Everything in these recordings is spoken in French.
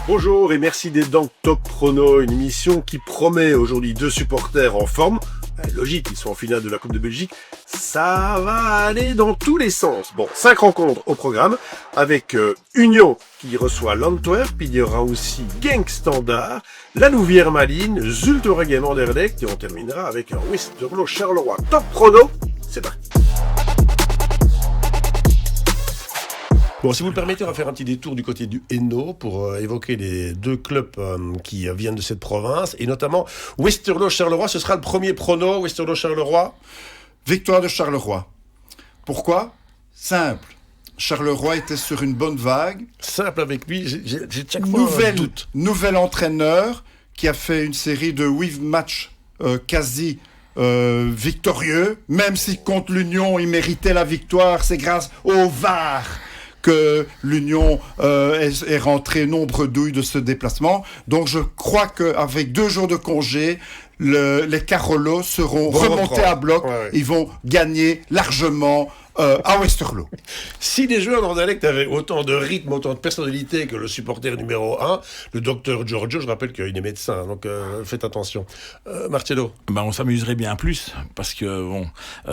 Bonjour et merci d'être dans Top Chrono, une émission qui promet aujourd'hui 2 supporters en forme. Logique, ils sont en finale de la Coupe de Belgique. Ça va aller dans tous les sens. Bon, 5 rencontres au programme avec Union qui reçoit l'Antwerp. Il y aura aussi Genk Standard, la Louvière Malines, Zulte Waregem Anderlecht et on terminera avec un Westerlo Charleroi. Top Chrono, c'est parti. Bon, si vous le permettez, on va faire un petit détour du côté du Hainaut pour évoquer les 2 clubs qui viennent de cette province, et notamment Westerlo-Charleroi. Ce sera le premier prono, Westerlo-Charleroi. Victoire de Charleroi. Pourquoi ? Simple. Charleroi était sur une bonne vague. Simple avec lui, j'ai chaque fois un doute. Nouvel entraîneur qui a fait une série de 8 matchs quasi victorieux. Même si contre l'Union, il méritait la victoire, c'est grâce au VAR que l'Union est rentrée nombre douilles de ce déplacement. Donc je crois qu'avec 2 jours de congé, les Carolos seront remontés à bloc. Ouais. Ils vont gagner largement à Westerlo. Si les joueurs d'Anderlecht avaient autant de rythme, autant de personnalité que le supporter numéro 1, le docteur Giorgio, je rappelle qu'il est médecin, donc faites attention. Marcello. On s'amuserait bien plus, parce que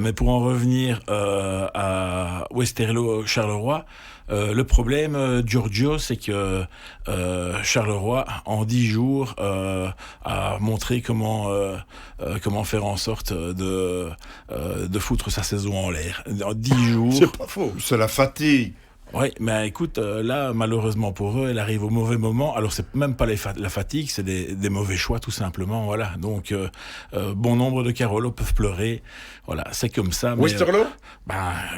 mais pour en revenir à Westerlo-Charleroi, le problème, Giorgio, c'est que Charleroi, en 10 jours, a montré comment faire en sorte de foutre sa saison en l'air. En 10 jours... C'est pas faux, c'est la fatigue. Oui, mais écoute, là, malheureusement pour eux, elle arrive au mauvais moment. Alors, c'est même pas la fatigue, c'est des mauvais choix, tout simplement. Voilà. Donc, bon nombre de Carolos peuvent pleurer. Voilà, c'est comme ça. Westerlo ?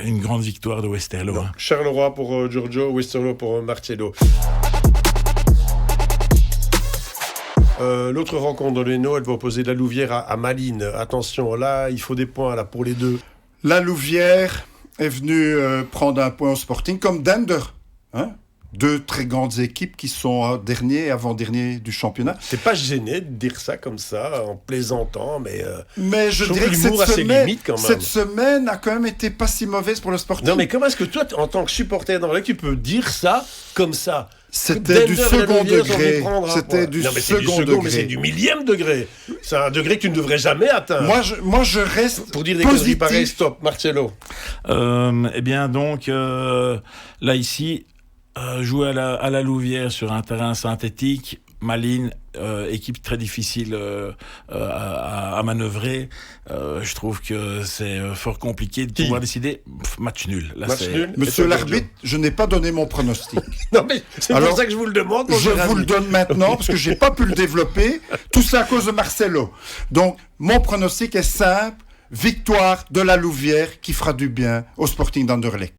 Une grande victoire de Westerlo. Hein. Charleroi pour Giorgio, Westerlo pour Marcello. L'autre rencontre dans le Hainaut, elle va opposer la Louvière à Malines. Attention, là, il faut des points là pour les 2. La Louvière est venu prendre un point au Sporting, comme Dender. 2 très grandes équipes qui sont derniers et avant-derniers du championnat. T'es pas gêné de dire ça comme ça, en plaisantant, mais je dirais que cette semaine a quand même été pas si mauvaise pour le Sporting. Non, mais comment est-ce que toi, en tant que supporter d'Anderlecht, tu peux dire ça comme ça ? C'était du second degré. C'était du second degré. Mais c'est du millième degré. C'est un degré que tu ne devrais jamais atteindre. Moi, je reste pour dire des conneries pareilles, stop. Marcello. Là, ici, jouer à la Louvière sur un terrain synthétique, Malines, équipe très difficile à manœuvrer. Je trouve que c'est fort compliqué de pouvoir décider. Match nul. Là, nul. Monsieur l'arbitre, je n'ai pas donné mon pronostic. Non, mais c'est pour ça que je vous le demande. Je vous le donne maintenant parce que j'ai pas pu le développer. Tout ça à cause de Marcelo. Donc, mon pronostic est simple. Victoire de la Louvière qui fera du bien au Sporting d'Anderlecht.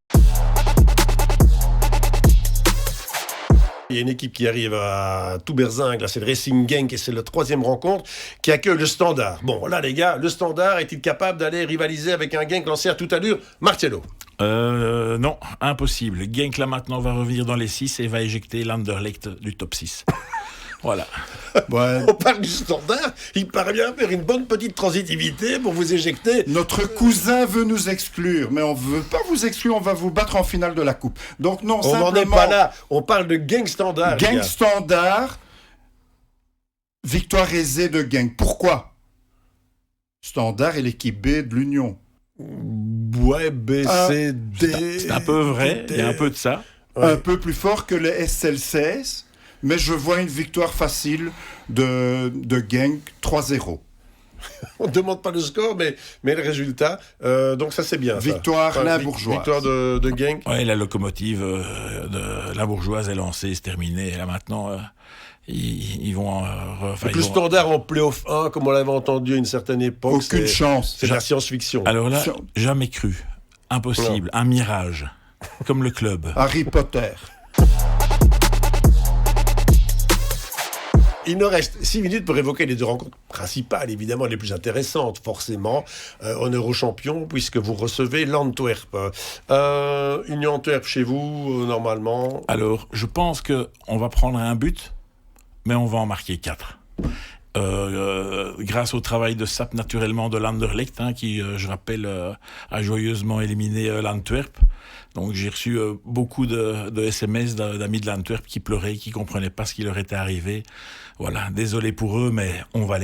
Il y a une équipe qui arrive à tout berzingue, là, c'est le Racing Genk et c'est la 3e rencontre qui accueille le Standard. Bon, là les gars, le Standard est-il capable d'aller rivaliser avec un Genk lancé à toute allure ? Marcello. Non, impossible. Genk là maintenant va revenir dans les 6 et va éjecter l'Anderlecht du top 6. Voilà. Ouais. On parle du Standard, il parvient à faire une bonne petite transitivité pour vous éjecter. Notre cousin veut nous exclure, mais on veut pas vous exclure, on va vous battre en finale de la Coupe. Donc non, on n'en est pas là, on parle de Genk Standard. Genk Standard, victoire aisée de Genk. Pourquoi ? Standard est l'équipe B de l'Union. Ouais, B, C, D... C'est un peu vrai, il y a un peu de ça. Ouais. Un peu plus fort que le SLCS. Mais je vois une victoire facile de Genk, 3-0. On ne demande pas le score, mais le résultat. Donc ça, c'est bien. Victoire limbourgeoise. Victoire de Genk. Oui, la locomotive de limbourgeoise est lancée, c'est terminé. Et là, maintenant, ils vont... le Standard en play-off 1, comme on l'avait entendu à une certaine époque. Aucune chance. C'est de la science-fiction. Alors là, jamais cru. Impossible. Non. Un mirage. Comme le club. Harry Potter. il nous reste 6 minutes pour évoquer les deux rencontres principales, évidemment les plus intéressantes, forcément, honneur aux champions, puisque vous recevez l'Antwerp. Union Antwerp chez vous, normalement. Alors, je pense qu'on va prendre un but, mais on va en marquer 4. Grâce au travail de SAP naturellement de l'Anderlecht, qui, je rappelle, a joyeusement éliminé l'Antwerp. Donc j'ai reçu beaucoup de SMS d'amis de l'Antwerp qui pleuraient, qui comprenaient pas ce qui leur était arrivé. Voilà, désolé pour eux, mais on va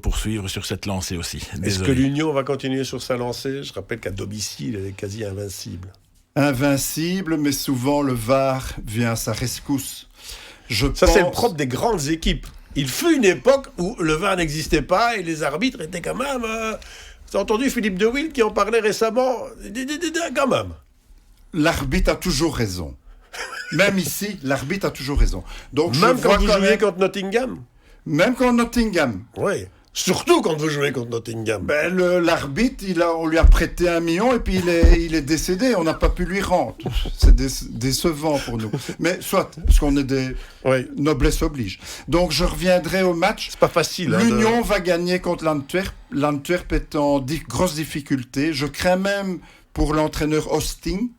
poursuivre sur cette lancée aussi. Désolé. Est-ce que l'Union va continuer sur sa lancée? Je rappelle qu'à domicile, elle est quasi invincible. Invincible, mais souvent le VAR vient à sa rescousse. C'est le propre des grandes équipes. Il fut une époque où le VAR n'existait pas et les arbitres étaient quand même... Vous avez entendu Philippe de Wiel qui en parlait récemment? Quand même. L'arbitre a toujours raison. Même ici, l'arbitre a toujours raison. Donc, même quand vous jouez contre Nottingham? Même contre Nottingham. Oui. Surtout quand vous jouez contre Nottingham. L'arbitre, on lui a prêté 1 million et puis il est décédé. On n'a pas pu lui rendre. C'est décevant pour nous. Mais soit, parce qu'on est des... Oui. Noblesse oblige. Donc, je reviendrai au match. C'est pas facile. L'Union va gagner contre l'Antwerp. L'Antwerp est en grosse difficulté. Je crains même pour l'entraîneur Hosting.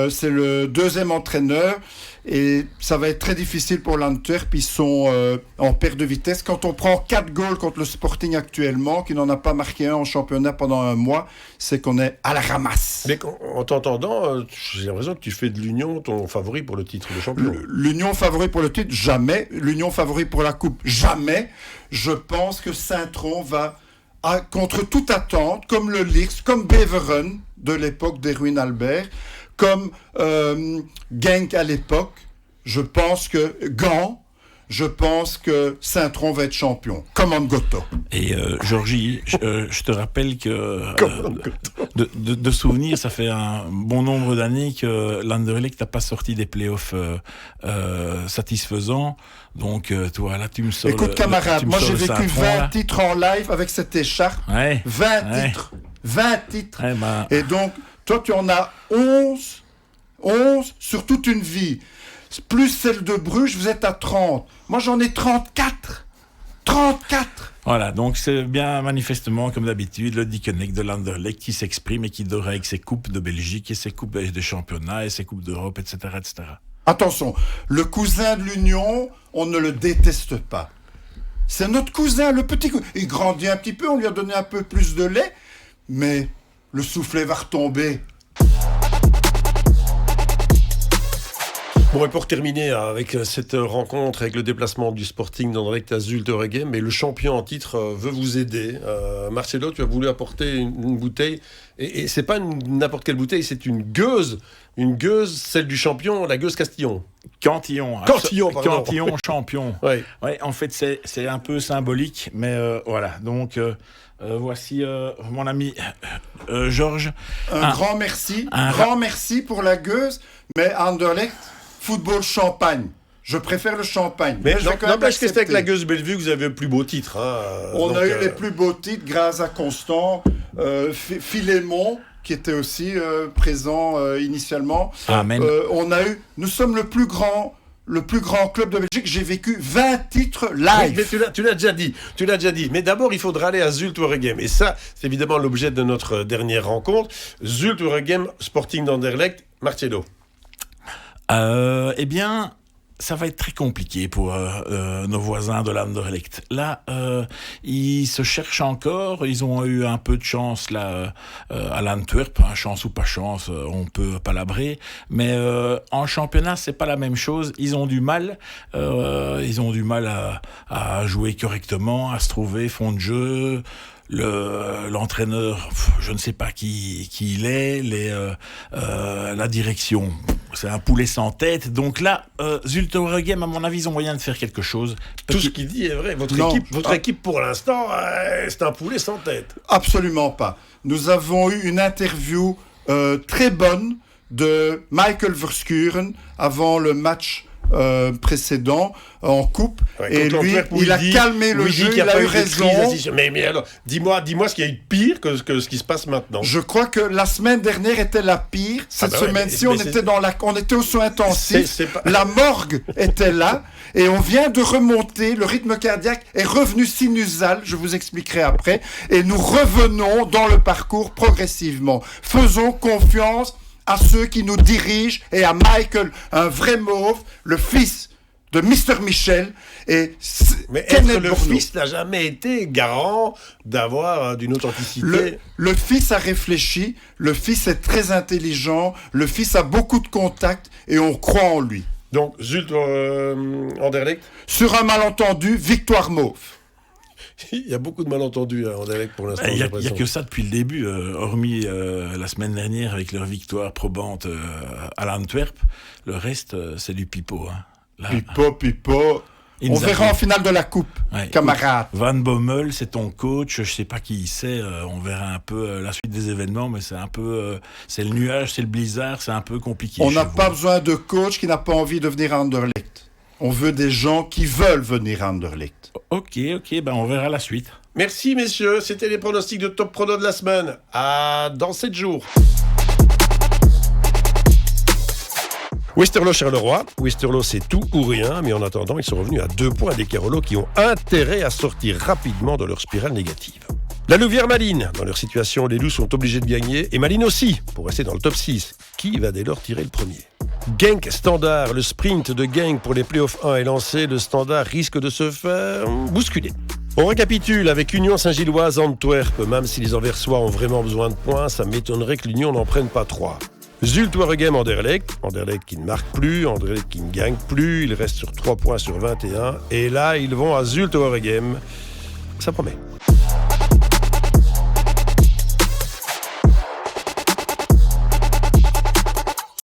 C'est le deuxième entraîneur et ça va être très difficile pour l'Antwerp. Ils sont en perte de vitesse. Quand on prend 4 goals contre le Sporting actuellement, qui n'en a pas marqué un en championnat pendant 1 mois, c'est qu'on est à la ramasse. Mais en t'entendant, j'ai l'impression que tu fais de l'Union ton favori pour le titre de champion. L'Union favori pour le titre, jamais. L'Union favori pour la coupe, jamais. Je pense que Saint-Tron va, contre toute attente, comme le Lierse, comme Beveren de l'époque d'Erwin Albert, comme Genk à l'époque, je pense que Saint-Tron va être champion, comme Angoto. Et Georgie, je te rappelle que de souvenirs, ça fait un bon nombre d'années que l'Anderlecht n'a pas sorti des playoffs satisfaisants. Donc, toi, là, tu me sors. Écoute, camarade, moi j'ai vécu 20 titres en live avec cette écharpe. Ouais, 20 titres. 20 titres. Ouais, Et donc, toi, tu en as 11 sur toute une vie. Plus celle de Bruges, vous êtes à 30. Moi, j'en ai 34. 34. Voilà, donc c'est bien manifestement, comme d'habitude, le Dickeneck de l'Anderlecht qui s'exprime et qui dort avec ses coupes de Belgique et ses coupes de championnat et ses coupes d'Europe, etc., etc. Attention, le cousin de l'Union, on ne le déteste pas. C'est notre cousin, le petit cousin. Il grandit un petit peu, on lui a donné un peu plus de lait, mais le soufflet va retomber. Bon, et pour terminer avec cette rencontre, avec le déplacement du Sporting d'Anderlecht à Zulte Waregem, mais le champion en titre veut vous aider. Marcelo, tu as voulu apporter une bouteille, et c'est pas n'importe quelle bouteille, c'est une gueuse, celle du champion, la gueuse Castillon. Cantillon, pardon. Cantillon champion. Ouais. Ouais, en fait, c'est un peu symbolique, mais voilà. Donc, voici mon ami Georges. Un grand merci pour la gueuse, mais Anderlecht, football champagne. Je préfère le champagne. Mais n'empêche que c'était avec la gueuse Bellevue que vous avez le plus beau titre. On a eu les plus beaux titres grâce à Constant, Philémon, qui était aussi présent initialement. Amen. Nous sommes le plus grand club de Belgique. J'ai vécu 20 titres live. Oui, mais tu l'as déjà dit. Mais d'abord, il faudra aller à Zulte Waregem. Et ça, c'est évidemment l'objet de notre dernière rencontre. Zulte Waregem, Sporting d'Anderlecht, Marcelo. Eh bien, ça va être très compliqué pour nos voisins de l'Anderlecht. Là, ils se cherchent encore. Ils ont eu un peu de chance là à l'Antwerp. Chance ou pas chance, on peut palabrer. Mais en championnat, c'est pas la même chose. Ils ont du mal. Ils ont du mal à jouer correctement, à se trouver fond de jeu. L'entraîneur, je ne sais pas qui il est, la direction, c'est un poulet sans tête. Donc là, Zulte Waregem, à mon avis, ils ont moyen de faire quelque chose. Tout ce qu'il dit est vrai. Votre équipe, pour l'instant, c'est un poulet sans tête. Absolument pas. Nous avons eu une interview très bonne de Michael Verschuren avant le match précédents en coupe. Ouais, et contre lui, Antwerp, où il a dit- calmé où le il dit jeu, qu'il y il a pas eu de crise raison. d'institution. Mais alors, dis-moi ce qu'il y a eu de pire que ce qui se passe maintenant. Je crois que la semaine dernière était la pire. Cette bah ouais, semaine-ci, mais on c'est- était aux soins intensifs. C'est pas- La morgue était là. Et on vient de remonter. Le rythme cardiaque est revenu sinusal. Je vous expliquerai après. Et nous revenons dans le parcours progressivement. Faisons confiance à ceux qui nous dirigent et à Michael, un vrai mauve, le fils de Mr. Michel. Et Mais Kenneth être le Bourneau. fils n'a jamais été garant d'avoir d'une authenticité. Le fils a réfléchi, le fils est très intelligent, le fils a beaucoup de contacts et on croit en lui. Donc, Zulte Anderlecht, Sur un malentendu, victoire mauve. il y a beaucoup de malentendus à Anderlecht pour l'instant. Il n'y j'ai a l'impression. que ça depuis le début, hormis la semaine dernière avec leur victoire probante à l'Antwerp. Le reste, c'est du pipeau. Hein. Là, Pipo. On Inzaghi. verra en finale de la coupe, Ouais. camarade. Van Bommel, c'est ton coach, je sais pas qui c'est, on verra un peu la suite des événements, mais c'est un peu, c'est le nuage, c'est le blizzard, c'est un peu compliqué. On chez n'a vous. pas besoin de coach qui n'a pas envie de venir à Anderlecht. On veut des gens qui veulent venir à Anderlecht. Ok, ben on verra la suite. Merci messieurs, c'était les pronostics de Top Prono de la semaine. À dans 7 jours. Westerlo-Charleroi. Westerlo, c'est tout ou rien, mais en attendant, ils sont revenus à 2 points des Carolo qui ont intérêt à sortir rapidement de leur spirale négative. La Louvière-Malines. Dans leur situation, les Loups sont obligés de gagner, et Malines aussi, pour rester dans le top 6. Qui va dès lors tirer le premier ? Genk-Standard. Le sprint de Genk pour les playoffs 1 est lancé. Le Standard risque de se faire bousculer. On récapitule avec Union Saint-Gilloise Antwerp. Même si les Anversois ont vraiment besoin de points, ça m'étonnerait que l'Union n'en prenne pas 3. Zulte Waregem Anderlecht. Anderlecht qui ne marque plus, Anderlecht qui ne gagne plus. Il reste sur 3 points sur 21. Et là, ils vont à Zulte Waregem. Ça promet.